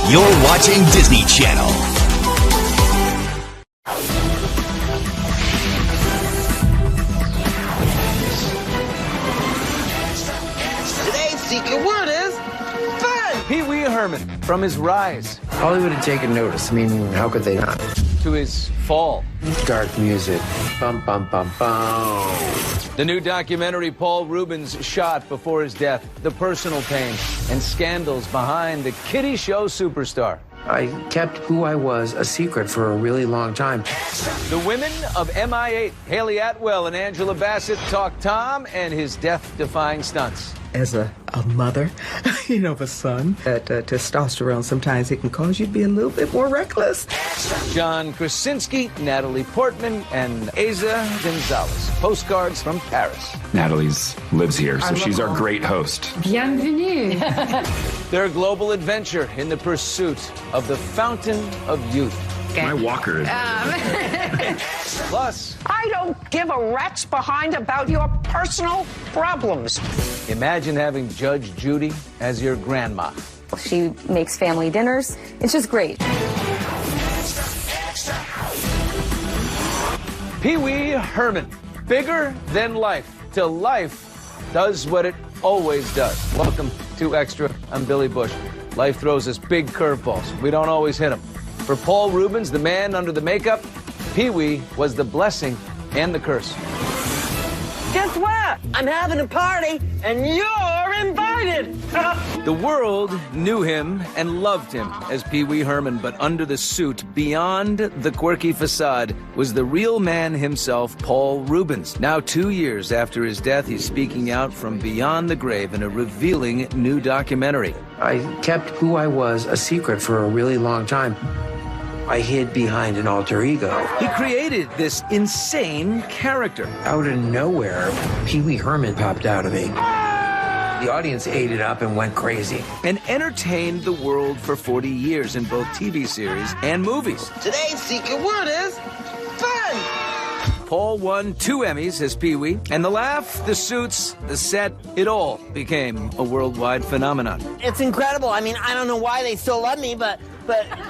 You're watching Disney Channel. Today's secret word is fun. Pee Wee Herman, from his rise Hollywood had taken notice. I mean, how could they not? to his fall. Dark music. Bum, bum, bum, bum. The new documentary Paul Reubens shot before his death, the personal pain and scandals behind the kiddie show superstar. I kept who I was a secret for a really long time. The women of MI8, Haley Atwell and Angela Bassett, talk Tom and his death-defying stunts. As a mother, of a son, that testosterone, sometimes it can cause you to be a little bit more reckless. John Krasinski, Natalie Portman, and Eiza Gonzalez. Postcards from Paris. Natalie's lives here, so she's our great host. Bienvenue. Their global adventure in the pursuit of the fountain of youth. My walker is... Plus, I don't give a rat's behind about your personal problems. imagine having Judge Judy as your grandma. She makes family dinners. It's just great. Pee Wee Herman, bigger than life, till life does what it always does. Welcome to Extra. I'm Billy Bush. Life throws us big curveballs. We don't always hit them. For Paul Reubens, the man under the makeup, Pee Wee was the blessing and the curse. Guess what? I'm having a party, and you're invited. The world knew him and loved him as Pee Wee Herman, but under the suit, beyond the quirky facade, was the real man himself, Paul Reubens. Now, 2 years after his death, he's speaking out from beyond the grave in a revealing new documentary. I kept who I was a secret for a really long time. I hid behind an alter ego. He created this insane character. Out of nowhere, Pee Wee Herman popped out of me. The audience ate it up and went crazy. And entertained the world for 40 years in both TV series and movies. Today's secret word is fun. Paul won 2 Emmys as Pee Wee, and the laugh, the suits, the set, it all became a worldwide phenomenon. It's incredible. I mean, I don't know why they still love me, but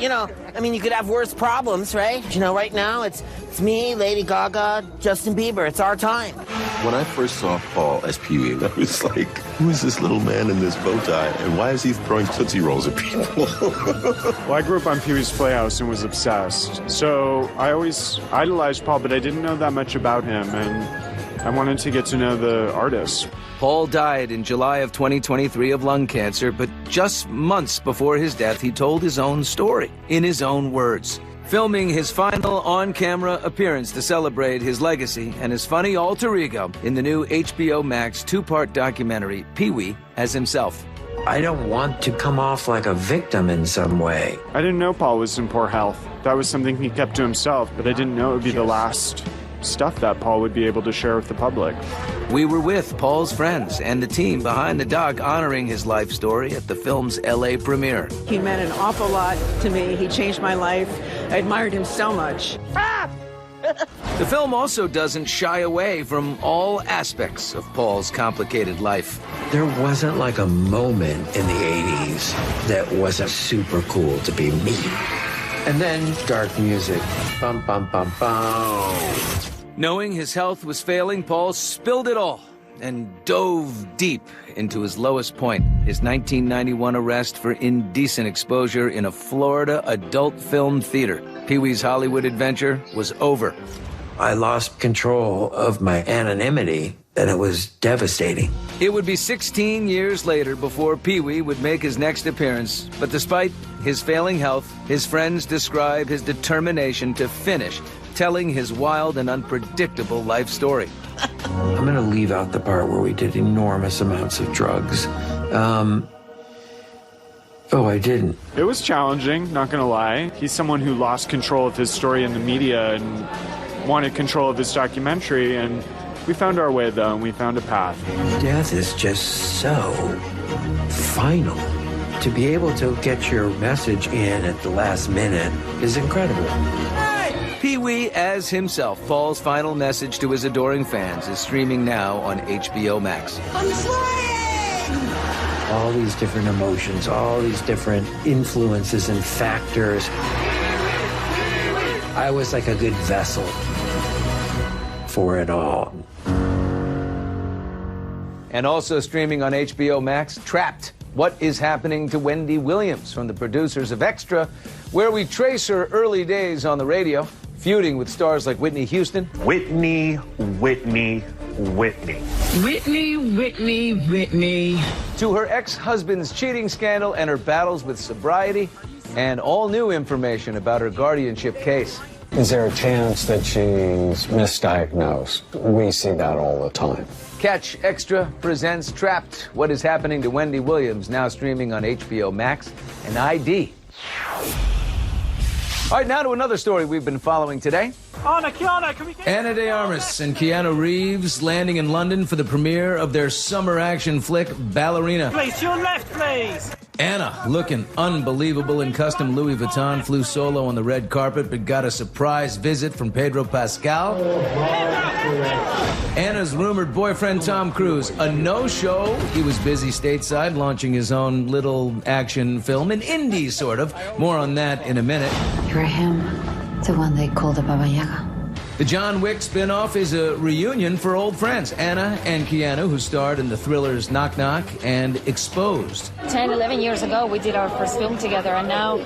you could have worse problems, right? Right now it's me, Lady Gaga, Justin Bieber. It's our time. When I first saw Paul as Pee Wee, I was like, who is this little man in this bow tie, and why is he throwing Tootsie Rolls at people? Well, I grew up on Pee Wee's Playhouse and was obsessed. So I always idolized Paul, but I didn't know that much about him, and I wanted to get to know the artist. Paul died in July of 2023 of lung cancer, but just months before his death, he told his own story in his own words. Filming his final on-camera appearance to celebrate his legacy and his funny alter ego in the new HBO Max 2-part documentary, Pee Wee as himself. I don't want to come off like a victim in some way. I didn't know Paul was in poor health. That was something he kept to himself, but I didn't know it would be the last stuff that Paul would be able to share with the public. We were with Paul's friends and the team behind the doc honoring his life story at the film's LA premiere. He meant an awful lot to me. He changed my life. I admired him so much. The film also doesn't shy away from all aspects of Paul's complicated life. There wasn't like a moment in the 80s that wasn't super cool to be me. And then dark music. Bum, bum, bum, bum. Knowing his health was failing, Paul spilled it all and dove deep into his lowest point, his 1991 arrest for indecent exposure in a Florida adult film theater. Pee Wee's Hollywood adventure was over. I lost control of my anonymity, and it was devastating. It would be 16 years later before Pee Wee would make his next appearance, but despite his failing health, his friends describe his determination to finish telling his wild and unpredictable life story. I'm going to leave out the part where we did enormous amounts of drugs. I didn't. It was challenging, not gonna lie. He's someone who lost control of his story in the media and wanted control of his documentary, and we found our way, though, and we found a path. Death is just so final. To be able to get your message in at the last minute is incredible. Pee Wee as himself, Paul's final message to his adoring fans, is streaming now on HBO Max. I'm flying! all these different emotions, all these different influences and factors. I was like a good vessel for it all. And also streaming on HBO Max, Trapped. What is happening to Wendy Williams, from the producers of Extra, where we trace her early days on the radio, feuding with stars like Whitney Houston. Whitney. To her ex-husband's cheating scandal and her battles with sobriety, and all new information about her guardianship case. Is there a chance that she's misdiagnosed? We see that all the time. Catch Extra presents Trapped. What is happening to Wendy Williams, now streaming on HBO Max and ID. All right, now to another story we've been following today. Anna, Kiana, can we get... Ana de Armas and Keanu Reeves landing in London for the premiere of their summer action flick, Ballerina. Please, to your left, please. Anna, looking unbelievable in custom Louis Vuitton, flew solo on the red carpet, but got a surprise visit from Pedro Pascal. Anna's rumored boyfriend, Tom Cruise, a no-show. He was busy stateside, launching his own little action film, an indie sort of. More on that in a minute. You're him, the one they call the Baba Yaga. The John Wick spin-off is a reunion for old friends, Anna and Keanu, who starred in the thrillers Knock Knock and Exposed. 10, 11 years ago, we did our first film together, and now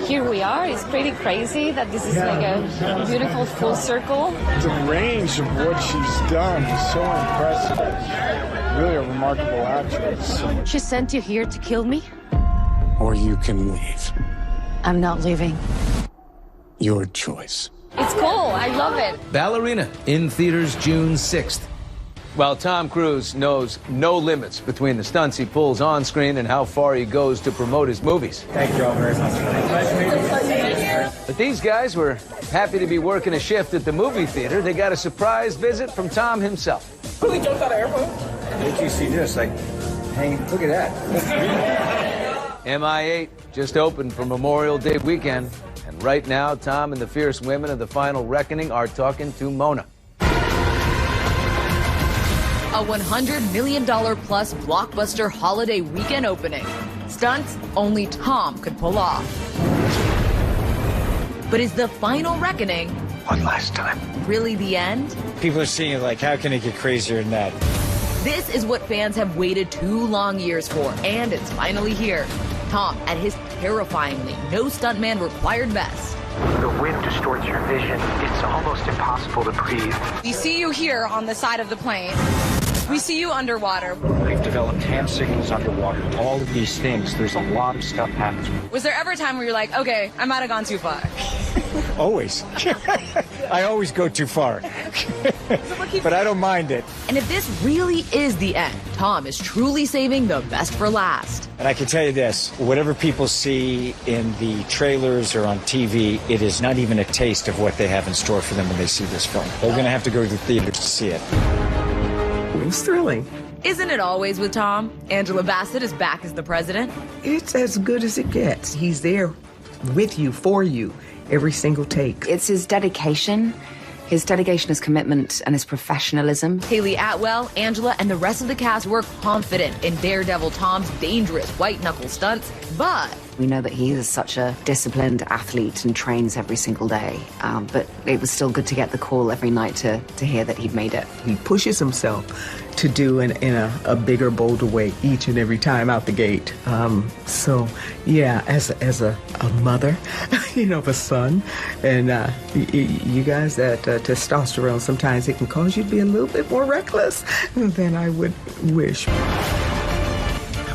here we are. It's pretty crazy that this is like a beautiful full circle. The range of what she's done is so impressive. Really a remarkable actress. She sent you here to kill me? Or you can leave. I'm not leaving. Your choice. It's cool. I love it. Ballerina, in theaters June 6th. While Tom Cruise knows no limits between the stunts he pulls on screen and how far he goes to promote his movies. Thank you all very much. But these guys were happy to be working a shift at the movie theater. They got a surprise visit from Tom himself. Really jumped out of airplane? Did you see this? Like, hanging, look at that. MI8 just opened for Memorial Day weekend. And right now, Tom and the fierce women of the Final Reckoning are talking to Mona. A $100 million plus blockbuster holiday weekend opening. Stunts only Tom could pull off. But is the Final Reckoning One last time. really the end? People are seeing it like, how can it get crazier than that? This is what fans have waited 2 long years for, and it's finally here. Tom at his terrifyingly no stuntman required best. The wind distorts your vision. It's almost impossible to breathe. We see you here on the side of the plane. We see you underwater. They've developed hand signals underwater. All of these things, there's a lot of stuff happening. Was there ever a time where you're like, okay, I might have gone too far? Always. I always go too far. But I don't mind it. And if this really is the end, Tom is truly saving the best for last. And I can tell you this, whatever people see in the trailers or on TV, it is not even a taste of what they have in store for them when they see this film. They're going to have to go to the theater to see it. It was thrilling. Isn't it always with Tom? Angela Bassett is back as the president. It's as good as it gets. He's there with you, for you, every single take. It's his dedication, his commitment, and his professionalism. Haley Atwell, Angela, and the rest of the cast were confident in Daredevil Tom's dangerous white-knuckle stunts, but We know that he is such a disciplined athlete and trains every single day, but it was still good to get the call every night to hear that he'd made it. He pushes himself to do in a bigger, bolder way each and every time out the gate. So, yeah, as a mother, of a son, and you guys, that testosterone, sometimes it can cause you to be a little bit more reckless than I would wish.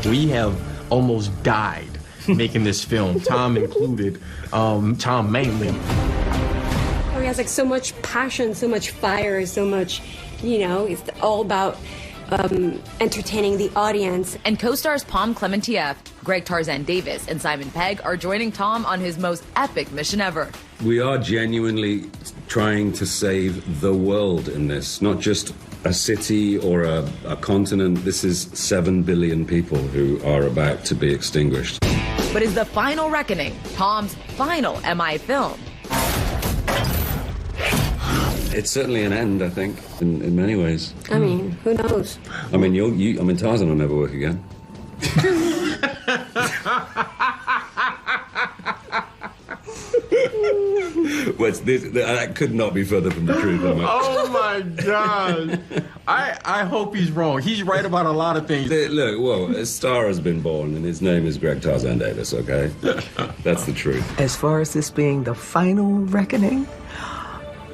We have almost died making this film, Tom included, Tom mainly. He has like so much passion, so much fire, so much, it's all about entertaining the audience. And co-stars Pom Clementieff, Greg Tarzan Davis, and Simon Pegg are joining Tom on his most epic mission ever. We are genuinely trying to save the world in this, not just a city or a continent. This is 7 billion people who are about to be extinguished. But is The Final Reckoning Tom's final MI film? It's certainly an end, I think, in many ways. I mean, who knows? I mean, Tarzan will never work again. What's this? That could not be further from the truth. Oh my God! I hope he's wrong. He's right about a lot of things. Look, well, a star has been born, and his name is Greg Tarzan Davis. Okay, that's the truth. As far as this being the final reckoning,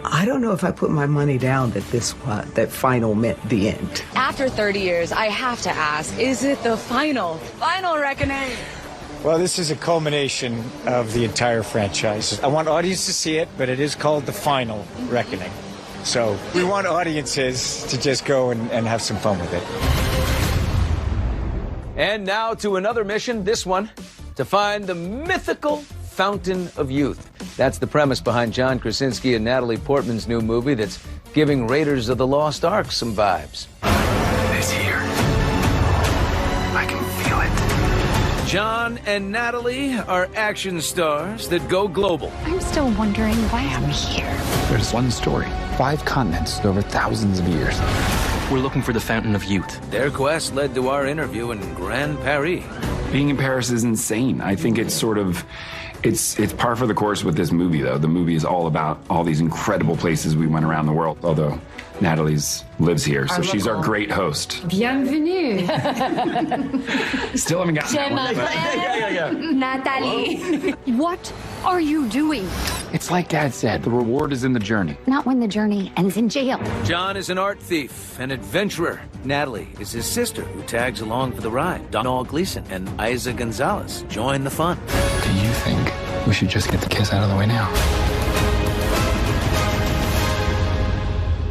I don't know if I put my money down that that final meant the end. After 30 years, I have to ask, is it the final reckoning? Well, this is a culmination of the entire franchise. I want audiences to see it, but it is called The Final Reckoning. So we want audiences to just go and have some fun with it. And now to another mission, this one, to find the mythical Fountain of Youth. That's the premise behind John Krasinski and Natalie Portman's new movie that's giving Raiders of the Lost Ark some vibes. It's here. I can feel it. John and Natalie are action stars that go global. I'm still wondering why I'm here. There's one story, 5 continents over thousands of years. We're looking for the Fountain of Youth. Their quest led to our interview in Grand Paris. Being in Paris is insane. I think it's sort of... It's par for the course with this movie, though. The movie is all about all these incredible places we went around the world, although Natalie's lives here, so she's our great host. Bienvenue. Still haven't gotten that one. Natalie. What are you doing? It's like Dad said, the reward is in the journey. Not when the journey ends in jail. John is an art thief, an adventurer. Natalie is his sister, who tags along for the ride. Donald Gleason and Isa Gonzalez join the fun. Do you think we should just get the kiss out of the way now?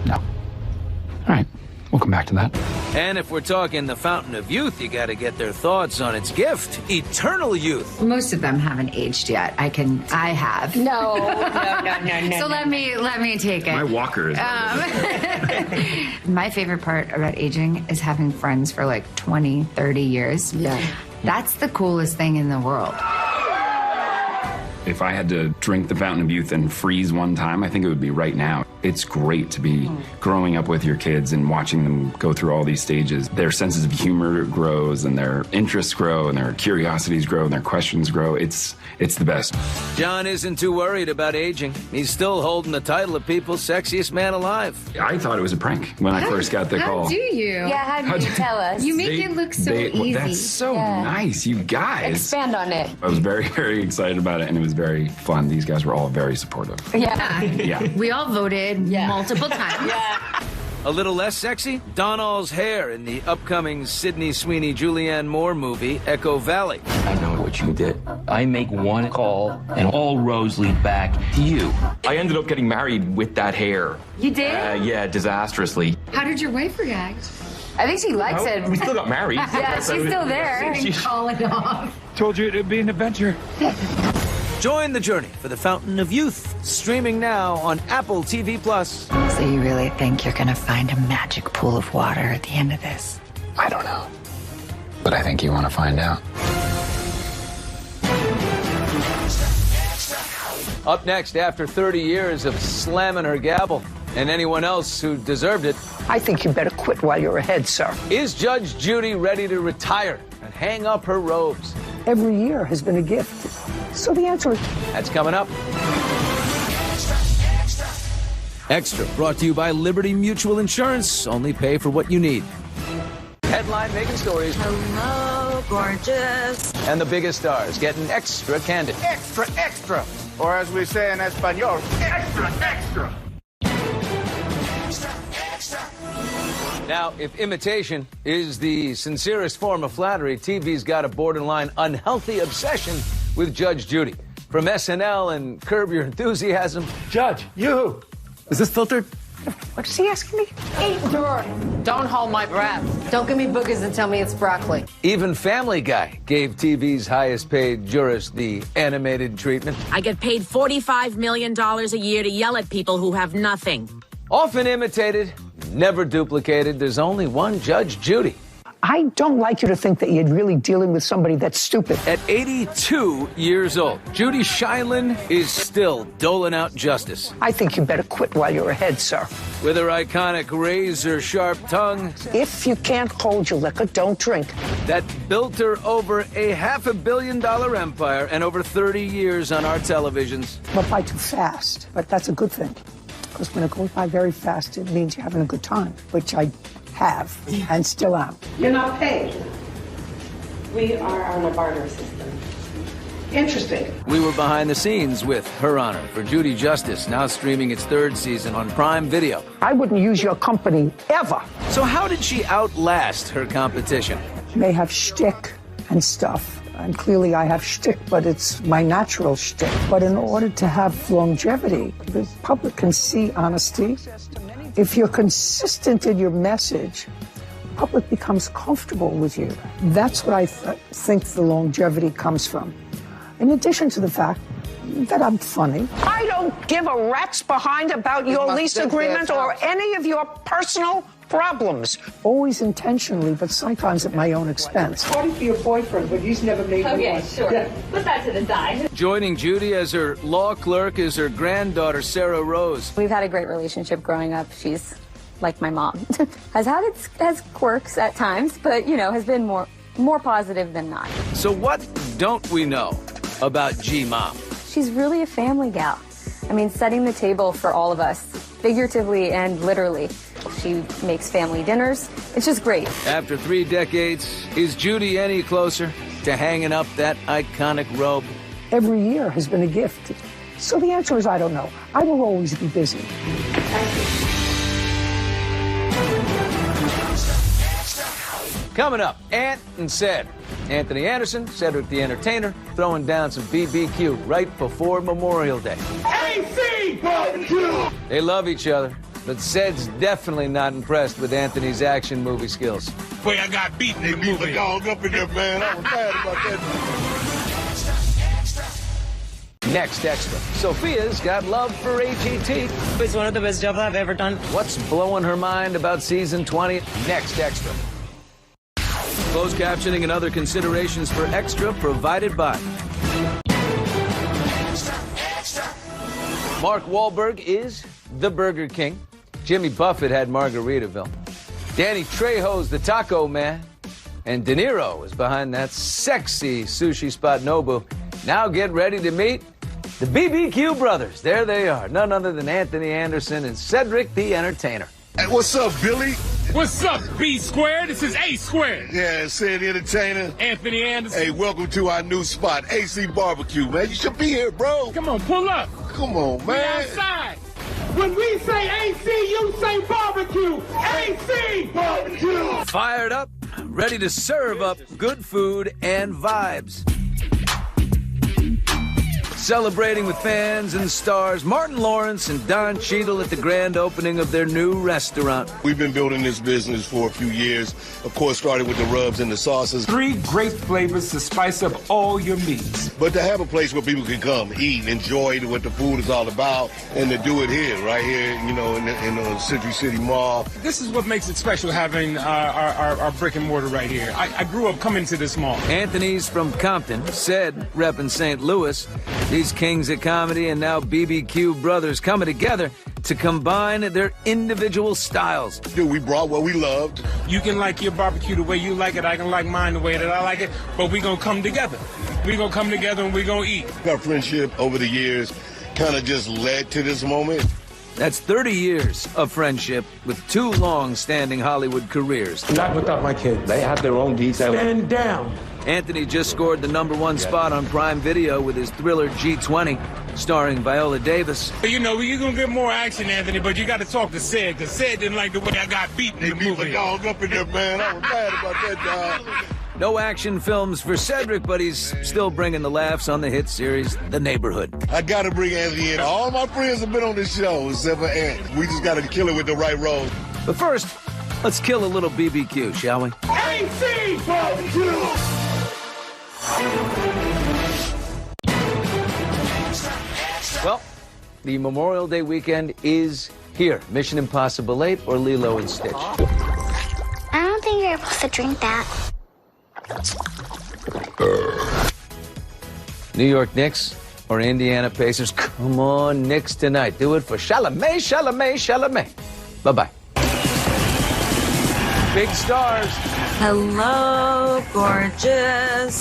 No. All right, we'll come back to that. And if we're talking the Fountain of Youth, you gotta get their thoughts on its gift, eternal youth. Most of them haven't aged yet. I have. No. So let me take it. My walker is... My favorite part about aging is having friends for like 20, 30 years. Yeah. That's the coolest thing in the world. If I had to drink the Fountain of Youth and freeze one time, I think it would be right now. It's great to be growing up with your kids and watching them go through all these stages. Their senses of humor grows, and their interests grow, and their curiosities grow, and their questions grow. It's the best. John isn't too worried about aging. He's still holding the title of people's sexiest man alive. I thought it was a prank when I first got the call. How do you? Yeah, how do you tell us? You make it look so easy. That's so nice, you guys. Expand on it. I was very, very excited about it, and it was very fun. These guys were all very supportive. Yeah. Yeah. We all voted multiple times. Yeah. A little less sexy? Donald's hair in the upcoming Sydney Sweeney Julianne Moore movie, Echo Valley. I know what you did. I make one call, and all roads lead back to you. I ended up getting married with that hair. You did? Yeah, disastrously. How did your wife react? I think she likes it. We still got married. Yeah, she's still there. She's calling off. Told you it'd be an adventure. Join the journey for the Fountain of Youth, streaming now on Apple TV+. So you really think you're gonna find a magic pool of water at the end of this? I don't know. But I think you want to find out. Up next, after 30 years of slamming her gavel, and anyone else who deserved it, I think you better quit while you're ahead, sir. is Judge Judy ready to retire and hang up her robes? Every year has been a gift. So the answer is... That's coming up. Extra, brought to you by Liberty Mutual Insurance. Only pay for what you need. Headline making stories. Hello, gorgeous. And the biggest stars getting extra candid. Extra, extra. Or as we say in Espanol, extra, extra. Now, if imitation is the sincerest form of flattery, TV's got a borderline unhealthy obsession with Judge Judy. From SNL and Curb Your Enthusiasm. Judge, you. Is this filtered? What is he asking me? Don't hold my breath. Don't give me boogers and tell me it's broccoli. Even Family Guy gave TV's highest paid jurist the animated treatment. I get paid $45 million a year to yell at people who have nothing. Often imitated, never duplicated, there's only one Judge Judy. I don't like you to think that you're really dealing with somebody that's stupid. At 82 years old, Judy Shineland is still doling out justice. I think you better quit while you're ahead, sir. With her iconic razor-sharp tongue. If you can't hold your liquor, don't drink. That built her over a $500 million empire and over 30 years on our televisions. Went by too fast, but that's a good thing. Because when it goes by very fast, it means you're having a good time, which I have and still am. You're not paid. We are on a barter system. Interesting. We were behind the scenes with Her Honor for Judy Justice, now streaming its 3rd season on Prime Video. I wouldn't use your company ever. So how did she outlast her competition? They have shtick and stuff, and clearly I have shtick, but it's my natural shtick. But in order to have longevity, the public can see honesty. If you're consistent in your message, the public becomes comfortable with you. That's what I think the longevity comes from. In addition to the fact that I'm funny. I don't give a rat's behind about your lease agreement or any of your personal problems. Always intentionally, but sometimes at my own expense. Sorry for your boyfriend, but he's never made me one. Sure. Yeah. Put that to the side. Joining Judy as her law clerk is her granddaughter, Sarah Rose. We've had a great relationship growing up. She's like my mom. has quirks at times, but, you know, has been more positive than not. So what don't we know about G-Mom? She's really a family gal. I mean, setting the table for all of us, figuratively and literally. She makes family dinners. It's just great. After 3 decades, is Judy any closer to hanging up that iconic robe? Every year has been a gift. So the answer is I don't know. I will always be busy. Coming up, Ant and Ced. Anthony Anderson, Cedric the Entertainer, throwing down some BBQ right before Memorial Day. AC Barbecue! They love each other, but Ced's definitely not impressed with Anthony's action movie skills. Boy, I got beaten in the movie. They dog up in there, man. I was mad about that. Next Extra. Sophia's got love for AGT. It's one of the best jobs I've ever done. What's blowing her mind about season 20? Next Extra. Closed captioning and other considerations for Extra provided by Mark Wahlberg is the Burger King. Jimmy Buffett had Margaritaville. Danny Trejo's the Taco Man. And De Niro is behind that sexy sushi spot Nobu. Now get ready to meet the BBQ brothers. There they are. None other than Anthony Anderson and Cedric the Entertainer. Hey, what's up, Billy? What's up, B squared? This is A squared. Yeah, Ced the Entertainer. Anthony Anderson. Hey, welcome to our new spot, AC Barbecue, man. You should be here, bro. Come on, pull up. Come on, man. We outside. When we say AC, you say barbecue. AC Barbecue. Fired up, ready to serve up good food and vibes. Celebrating with fans and stars, Martin Lawrence and Don Cheadle at the grand opening of their new restaurant. We've been building this business for a few years. Of course, started with the rubs and the sauces. 3 great flavors to spice up all your meats. But to have a place where people can come, eat, enjoy what the food is all about, and to do it here, right here, you know, in the Century City Mall. This is what makes it special, having our brick and mortar right here. I grew up coming to this mall. Anthony's from Compton, Ced repping St. Louis. These kings of comedy and now BBQ brothers coming together to combine their individual styles. Dude, we brought what we loved. You can like your barbecue the way you like it. I can like mine the way that I like it. But we're going to come together. We're going to come together and we're going to eat. Our friendship over the years kind of just led to this moment. That's 30 years of friendship with 2 long-standing Hollywood careers. Not without my kids. They have their own detail. Stand down. Anthony just scored the #1 spot on Prime Video with his thriller G20, starring Viola Davis. You know, you're going to get more action, Anthony, but you got to talk to Ced, because Ced didn't like the way I got beaten in the movie. They dog up in there, man. I was mad about that, dog. No action films for Cedric, but he's still bringing the laughs on the hit series, The Neighborhood. I got to bring Anthony in. All my friends have been on this show, except for Ant. We just got to kill it with the right role. But first, let's kill a little BBQ, shall we? AC Barbecue! Well, the Memorial Day weekend is here. Mission Impossible 8 or Lilo and Stitch. I don't think you're supposed to drink that. New York Knicks or Indiana Pacers? Come on, Knicks tonight. Do it for Chalamet, Chalamet, Chalamet. Bye-bye. Big stars. Hello, gorgeous.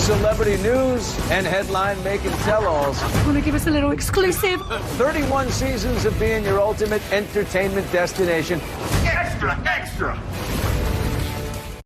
Celebrity news and headline-making tell-alls. Want to give us a little exclusive? 31 seasons of being your ultimate entertainment destination. Extra, extra.